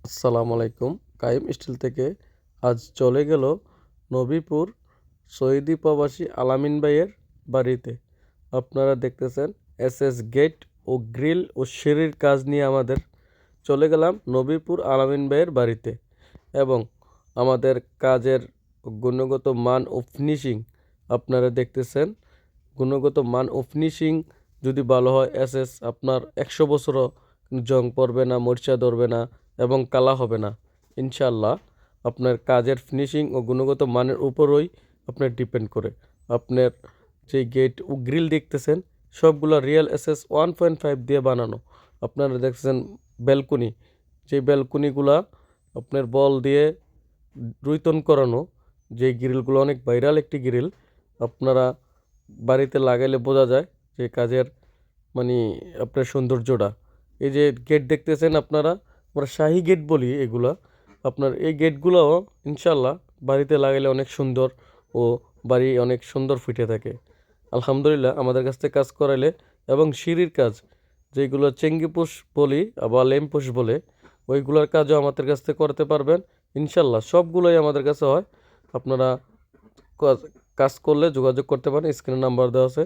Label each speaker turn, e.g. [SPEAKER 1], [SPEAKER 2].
[SPEAKER 1] আসসালামু আলাইকুম। কাইম স্টিল থেকে আজ চলে গেল নবীপুর সৌদি প্রবাসী আলামিন ভাইয়ের বাড়িতে। আপনারা দেখতেছেন এসএস গেট ও গ্রিল ও সিঁড়ির কাজ নিয়ে আমাদের চলে গেলাম নবীপুর আলামিন ভাইয়ের বাড়িতে এবং আমাদের কাজের গুণগত মান ও ফিনিশিং আপনারা দেখতেছেন। গুণগত মান ও ফিনিশিং যদি ভালো হয় এসএস আপনার 100 বছরও জং পড়বে না, মরিচা ধরবে না এবং কালা হবে না ইনশাআল্লাহ। আপনার কাজের ফিনিশিং ও গুণগত মানের উপরই আপনার ডিপেন্ড করে। আপনার যে গেট ও গ্রিল দেখতেছেন সবগুলো রিয়েল এসএস 1.5 দিয়ে বানানো। আপনারা দেখতেছেন ব্যালকনি, যে ব্যালকনিগুলা আপনার বল দিয়ে রুইতন করানো, যে গ্রিলগুলো অনেক ভাইরাল একটি গ্রিল। আপনারা বাড়িতে লাগাইলে বোঝা যায় যে কাজের মানে আপনার সৌন্দর্যটা। এই যে গেট দেখতেছেন আপনারা, আমরা শাহি গেট বলি এগুলা। আপনার এই গেটগুলোও ইনশাল্লাহ বাড়িতে লাগাইলে অনেক সুন্দর ও বাড়ি অনেক সুন্দর ফুটে থাকে। আলহামদুলিল্লাহ আমাদের কাছ থেকে কাজ করাইলে এবং সিঁড়ির কাজ যেগুলো চেঙ্গিপুষ বলি বা লেমপুষ বলে, ওইগুলোর কাজও আমাদের কাছ থেকে করতে পারবেন ইনশাল্লাহ। সবগুলোই আমাদের কাছে হয়। আপনারা কাজ কাজ করলে যোগাযোগ করতে পারেন, স্ক্রিনে নাম্বার দেওয়া আছে।